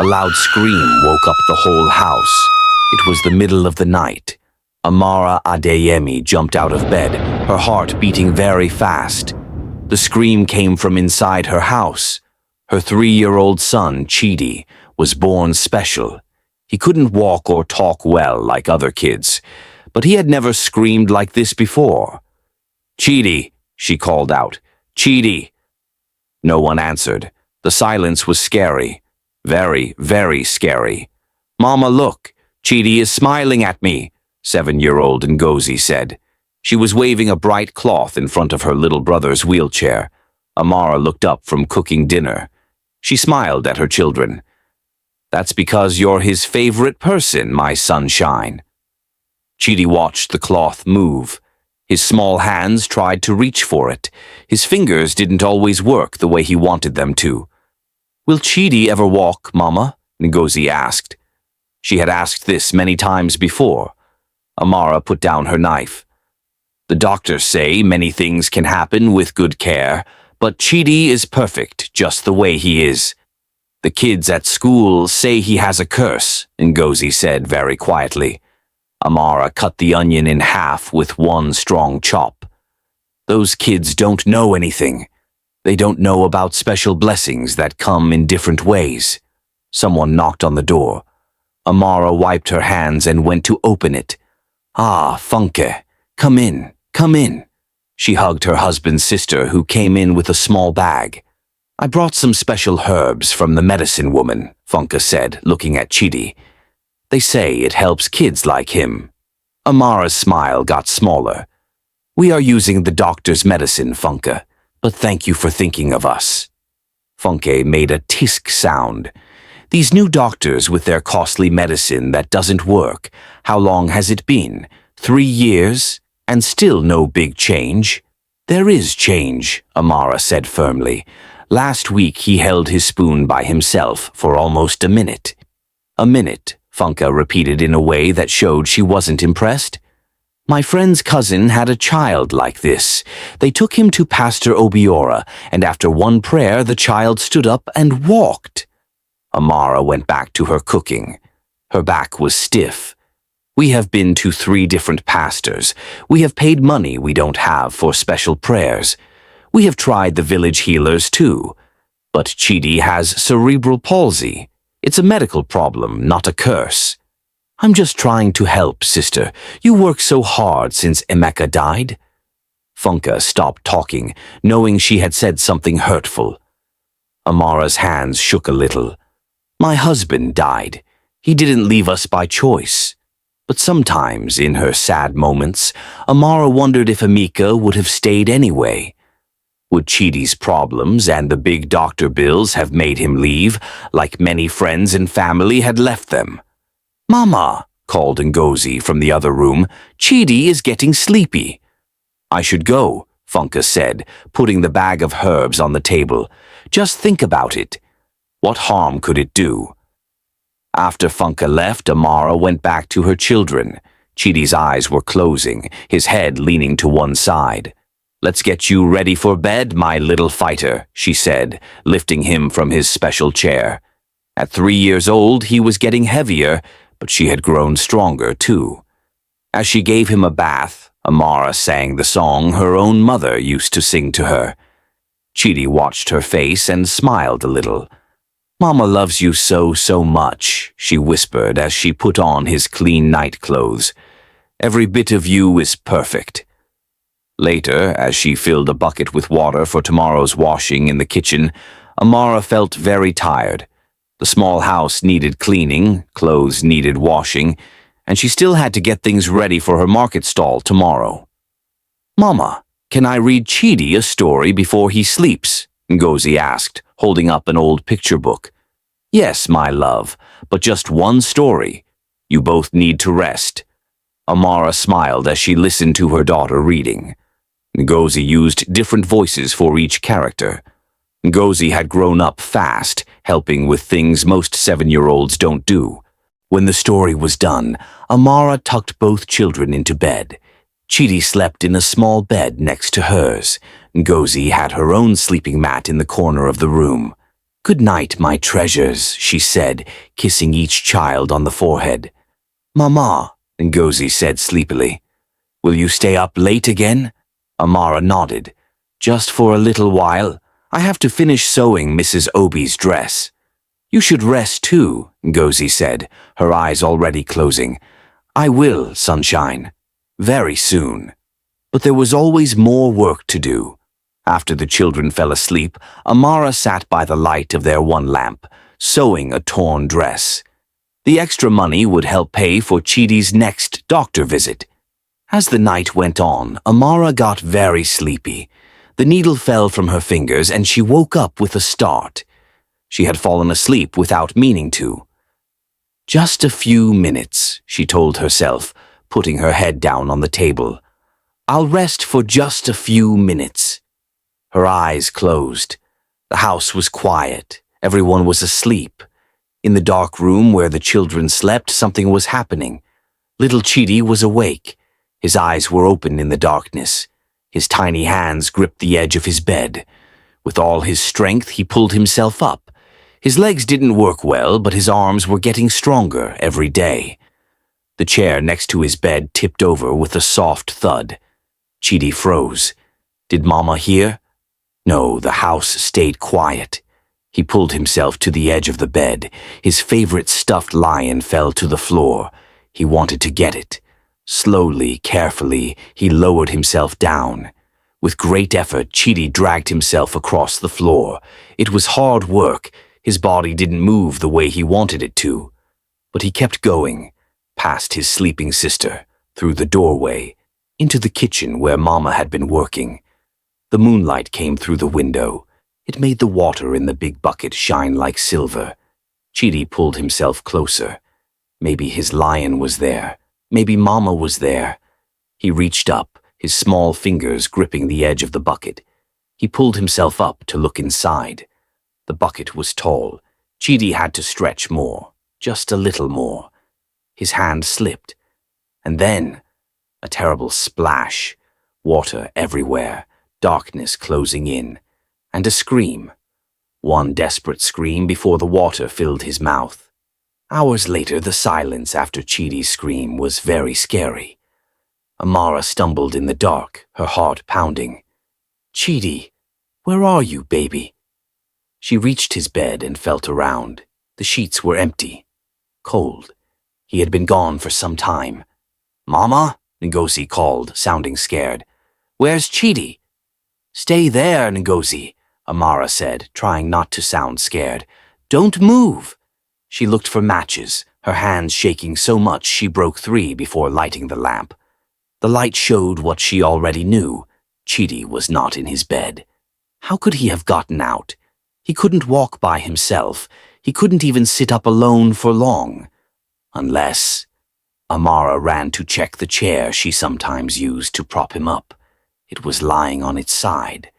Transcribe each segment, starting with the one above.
A loud scream woke up the whole house. It was the middle of the night. Amara Adeyemi jumped out of bed, her heart beating very fast. The scream came from inside her house. Her 3-year-old son, Chidi, was born special. He couldn't walk or talk well like other kids, but he had never screamed like this before. "Chidi," she called out. "Chidi." No one answered. The silence was scary. Very, very scary. "Mama, look, Chidi is smiling at me," 7-year-old Ngozi said. She was waving a bright cloth in front of her little brother's wheelchair. Amara looked up from cooking dinner. She smiled at her children. "That's because you're his favorite person, my sunshine." Chidi watched the cloth move. His small hands tried to reach for it. His fingers didn't always work the way he wanted them to. "Will Chidi ever walk, Mama?" Ngozi asked. She had asked this many times before. Amara put down her knife. "The doctors say many things can happen with good care, but Chidi is perfect just the way he is. The kids at school say he has a curse," Ngozi said very quietly. Amara cut the onion in half with one strong chop. "Those kids don't know anything. They don't know about special blessings that come in different ways." Someone knocked on the door. Amara wiped her hands and went to open it. "Ah, Funke, come in, come in." She hugged her husband's sister, who came in with a small bag. "I brought some special herbs from the medicine woman," Funke said, looking at Chidi. "They say it helps kids like him." Amara's smile got smaller. "We are using the doctor's medicine, Funke, but thank you for thinking of us." Funke made a tisk sound. "These new doctors with their costly medicine that doesn't work, how long has it been? 3 years? And still no big change?" "There is change," Amara said firmly. "Last week he held his spoon by himself for almost a minute." "A minute," Funke repeated in a way that showed she wasn't impressed. "My friend's cousin had a child like this. They took him to Pastor Obiora, and after one prayer the child stood up and walked." Amara went back to her cooking. Her back was stiff. "We have been to 3 different pastors. We have paid money we don't have for special prayers. We have tried the village healers too. But Chidi has cerebral palsy. It's a medical problem, not a curse." "I'm just trying to help, sister. You worked so hard since Emeka died." Funke stopped talking, knowing she had said something hurtful. Amara's hands shook a little. "My husband died. He didn't leave us by choice." But sometimes, in her sad moments, Amara wondered if Emeka would have stayed anyway. Would Chidi's problems and the big doctor bills have made him leave, like many friends and family had left them? "Mama," called Ngozi from the other room, "Chidi is getting sleepy." "I should go," Funke said, putting the bag of herbs on the table. "Just think about it. What harm could it do?" After Funke left, Amara went back to her children. Chidi's eyes were closing, his head leaning to one side. "Let's get you ready for bed, my little fighter," she said, lifting him from his special chair. At 3 years old, he was getting heavier, but she had grown stronger too. As she gave him a bath, Amara sang the song her own mother used to sing to her. Chidi watched her face and smiled a little. "Mama loves you so, so much," she whispered as she put on his clean night clothes. "Every bit of you is perfect." Later, as she filled a bucket with water for tomorrow's washing in the kitchen, Amara felt very tired. The small house needed cleaning, clothes needed washing, and she still had to get things ready for her market stall tomorrow. "Mama, can I read Chidi a story before he sleeps?" Ngozi asked, holding up an old picture book. "Yes, my love, but just one story. You both need to rest." Amara smiled as she listened to her daughter reading. Ngozi used different voices for each character. Ngozi had grown up fast, helping with things most 7-year-olds don't do. When the story was done, Amara tucked both children into bed. Chidi slept in a small bed next to hers. Ngozi had her own sleeping mat in the corner of the room. "Good night, my treasures," she said, kissing each child on the forehead. "Mama," Ngozi said sleepily. "Will you stay up late again?" Amara nodded. "Just for a little while. I have to finish sewing Mrs. Obi's dress." "You should rest too," Ngozi said, her eyes already closing. "I will, sunshine. Very soon." But there was always more work to do. After the children fell asleep, Amara sat by the light of their one lamp, sewing a torn dress. The extra money would help pay for Chidi's next doctor visit. As the night went on, Amara got very sleepy. The needle fell from her fingers and she woke up with a start. She had fallen asleep without meaning to. "Just a few minutes," she told herself, putting her head down on the table. "I'll rest for just a few minutes." Her eyes closed. The house was quiet. Everyone was asleep. In the dark room where the children slept, something was happening. Little Chidi was awake. His eyes were open in the darkness. His tiny hands gripped the edge of his bed. With all his strength, he pulled himself up. His legs didn't work well, but his arms were getting stronger every day. The chair next to his bed tipped over with a soft thud. Chidi froze. Did Mama hear? No, the house stayed quiet. He pulled himself to the edge of the bed. His favorite stuffed lion fell to the floor. He wanted to get it. Slowly, carefully, he lowered himself down. With great effort, Chidi dragged himself across the floor. It was hard work. His body didn't move the way he wanted it to. But he kept going, past his sleeping sister, through the doorway, into the kitchen where Mama had been working. The moonlight came through the window. It made the water in the big bucket shine like silver. Chidi pulled himself closer. Maybe his lion was there. Maybe Mama was there. He reached up, his small fingers gripping the edge of the bucket. He pulled himself up to look inside. The bucket was tall. Chidi had to stretch more, just a little more. His hand slipped. And then, a terrible splash. Water everywhere, darkness closing in, and a scream. One desperate scream before the water filled his mouth. Hours later, the silence after Chidi's scream was very scary. Amara stumbled in the dark, her heart pounding. "Chidi, where are you, baby?" She reached his bed and felt around. The sheets were empty, cold. He had been gone for some time. "Mama?" Ngozi called, sounding scared. "Where's Chidi?" "Stay there, Ngozi," Amara said, trying not to sound scared. "Don't move." She looked for matches, her hands shaking so much she broke 3 before lighting the lamp. The light showed what she already knew. Chidi was not in his bed. How could he have gotten out? He couldn't walk by himself. He couldn't even sit up alone for long. Unless... Amara ran to check the chair she sometimes used to prop him up. It was lying on its side.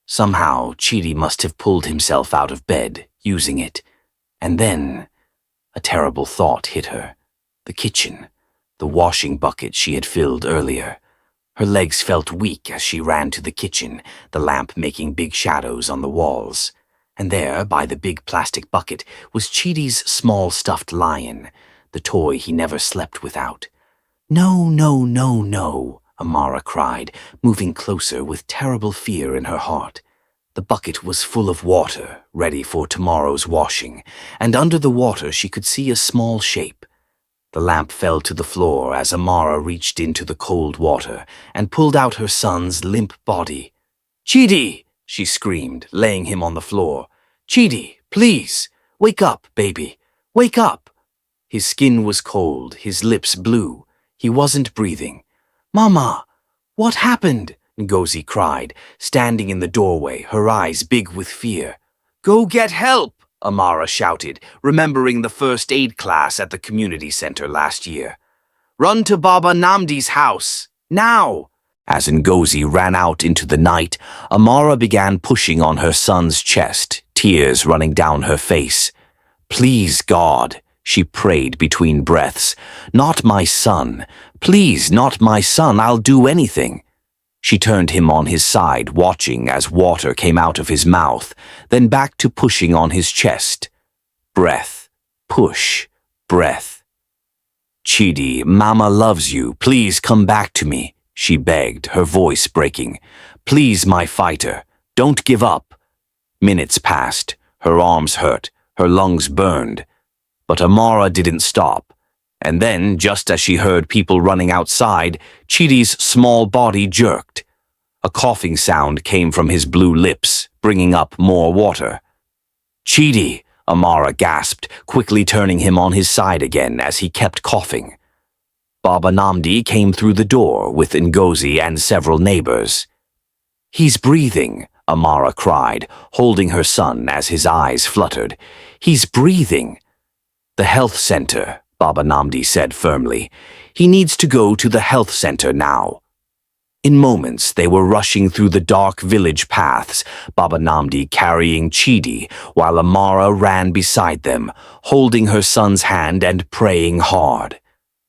Somehow, Chidi must have pulled himself out of bed, using it. And then, a terrible thought hit her. The kitchen, the washing bucket she had filled earlier. Her legs felt weak as she ran to the kitchen, the lamp making big shadows on the walls. And there, by the big plastic bucket, was Chidi's small stuffed lion, the toy he never slept without. "No, no, no, no," Amara cried, moving closer with terrible fear in her heart. The bucket was full of water, ready for tomorrow's washing, and under the water she could see a small shape. The lamp fell to the floor as Amara reached into the cold water and pulled out her son's limp body. "Chidi!" she screamed, laying him on the floor. "Chidi, please, wake up, baby, wake up!" His skin was cold, his lips blue. He wasn't breathing. "Mama, what happened?" Ngozi cried, standing in the doorway, her eyes big with fear. "Go get help!" Amara shouted, remembering the first aid class at the community center last year. "Run to Baba Namdi's house, now!" As Ngozi ran out into the night, Amara began pushing on her son's chest, tears running down her face. "Please, God," she prayed between breaths, "not my son. Please, not my son. I'll do anything." She turned him on his side, watching as water came out of his mouth, then back to pushing on his chest. Breath. Push. Breath. Chidi, Mama loves you. Please come back to me, she begged, her voice breaking. Please, my fighter, don't give up. Minutes passed. Her arms hurt, her lungs burned. But Amara didn't stop. And then, just as she heard people running outside, Chidi's small body jerked. A coughing sound came from his blue lips, bringing up more water. Chidi, Amara gasped, quickly turning him on his side again as he kept coughing. Baba Namdi came through the door with Ngozi and several neighbors. He's breathing, Amara cried, holding her son as his eyes fluttered. He's breathing. The health center, Baba Namdi said firmly. He needs to go to the health center now. In moments, they were rushing through the dark village paths, Baba Namdi carrying Chidi, while Amara ran beside them, holding her son's hand and praying hard.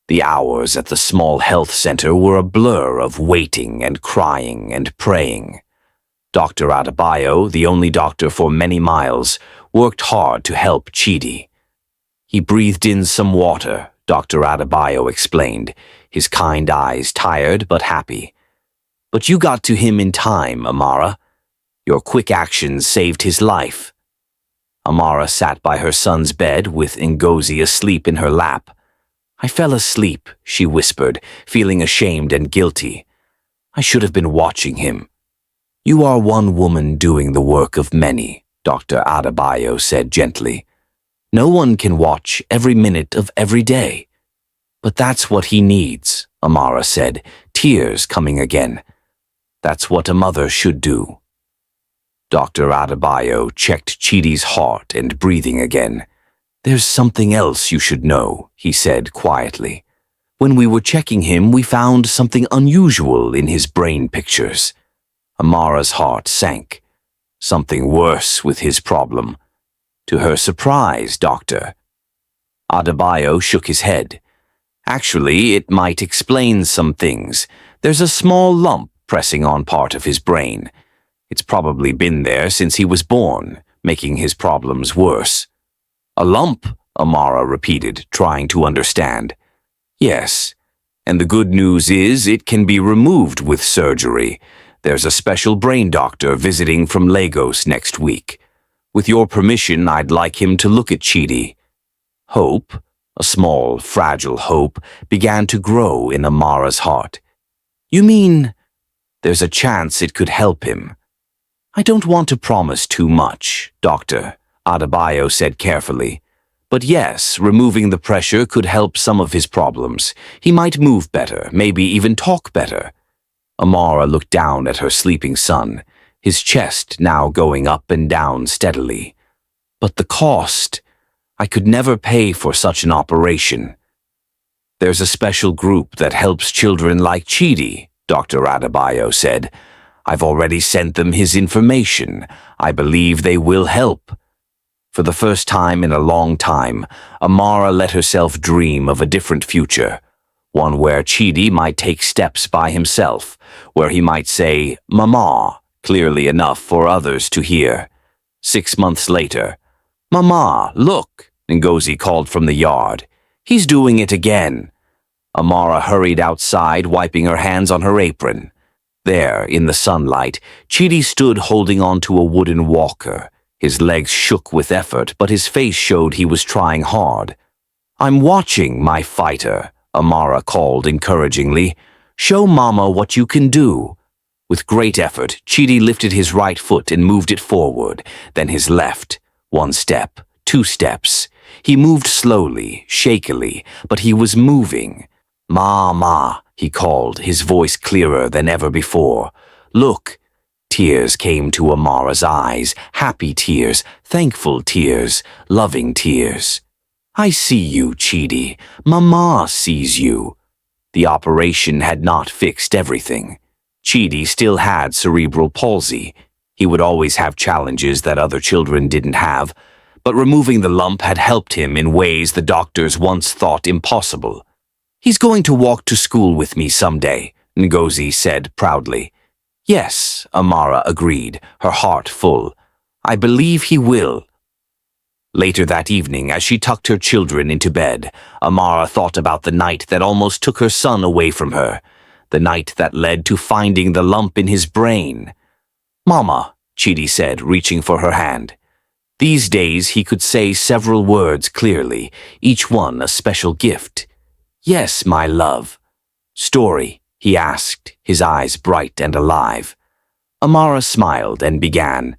The hours at the small health center were a blur of waiting and crying and praying. Dr. Adebayo, the only doctor for many miles, worked hard to help Chidi. He breathed in some water, Dr. Adebayo explained, his kind eyes tired but happy. But you got to him in time, Amara. Your quick actions saved his life. Amara sat by her son's bed with Ngozi asleep in her lap. I fell asleep, she whispered, feeling ashamed and guilty. I should have been watching him. You are one woman doing the work of many, Dr. Adebayo said gently. No one can watch every minute of every day. But that's what he needs, Amara said, tears coming again. That's what a mother should do. Dr. Adebayo checked Chidi's heart and breathing again. There's something else you should know, he said quietly. When we were checking him, we found something unusual in his brain pictures. Amara's heart sank. Something worse with his problem. To her surprise, Doctor. Adebayo shook his head. Actually, it might explain some things. There's a small lump pressing on part of his brain. It's probably been there since he was born, making his problems worse. A lump, Amara repeated, trying to understand. Yes, and the good news is it can be removed with surgery. There's a special brain doctor visiting from Lagos next week. With your permission, I'd like him to look at Chidi. Hope, a small, fragile hope, began to grow in Amara's heart. You mean there's a chance it could help him? I don't want to promise too much, Doctor, Adebayo said carefully. But yes, removing the pressure could help some of his problems. He might move better, maybe even talk better. Amara looked down at her sleeping son, his chest now going up and down steadily. But the cost, I could never pay for such an operation. There's a special group that helps children like Chidi, Dr. Adebayo said. I've already sent them his information. I believe they will help. For the first time in a long time, Amara let herself dream of a different future, one where Chidi might take steps by himself, where he might say, Mama, clearly enough for others to hear. 6 months later, Mama, look, Ngozi called from the yard. He's doing it again. Amara hurried outside, wiping her hands on her apron. There, in the sunlight, Chidi stood holding on to a wooden walker. His legs shook with effort, but his face showed he was trying hard. I'm watching, my fighter, Amara called encouragingly. Show Mama what you can do. With great effort, Chidi lifted his right foot and moved it forward, then his left. 1 step, 2 steps. He moved slowly, shakily, but he was moving. Mama, he called, his voice clearer than ever before. Look. Tears came to Amara's eyes, happy tears, thankful tears, loving tears. I see you, Chidi. Mama sees you. The operation had not fixed everything. Chidi still had cerebral palsy. He would always have challenges that other children didn't have, but removing the lump had helped him in ways the doctors once thought impossible. He's going to walk to school with me someday, Ngozi said proudly. Yes, Amara agreed, her heart full. I believe he will. Later that evening, as she tucked her children into bed, Amara thought about the night that almost took her son away from her, the night that led to finding the lump in his brain. Mama, Chidi said, reaching for her hand. These days he could say several words clearly, each one a special gift. Yes, my love. Story, he asked, his eyes bright and alive. Amara smiled and began.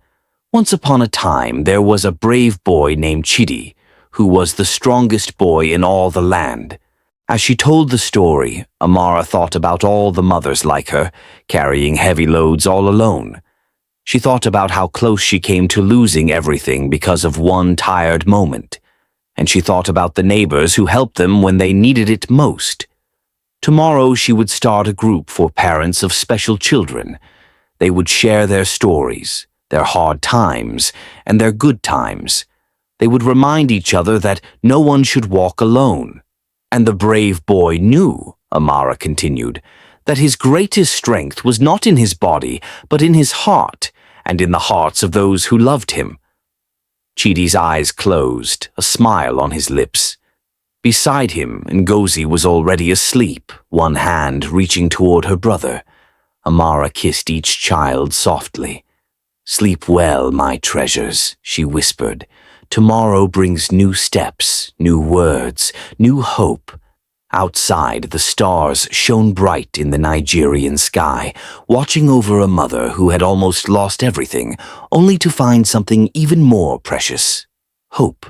Once upon a time there was a brave boy named Chidi, who was the strongest boy in all the land. As she told the story, Amara thought about all the mothers like her, carrying heavy loads all alone. She thought about how close she came to losing everything because of one tired moment, and she thought about the neighbors who helped them when they needed it most. Tomorrow she would start a group for parents of special children. They would share their stories, their hard times, and their good times. They would remind each other that no one should walk alone. And the brave boy knew, Amara continued, that his greatest strength was not in his body, but in his heart, and in the hearts of those who loved him. Chidi's eyes closed, a smile on his lips. Beside him, Ngozi was already asleep, one hand reaching toward her brother. Amara kissed each child softly. Sleep well, my treasures, she whispered. Tomorrow brings new steps, new words, new hope. Outside, the stars shone bright in the Nigerian sky, watching over a mother who had almost lost everything, only to find something even more precious: hope.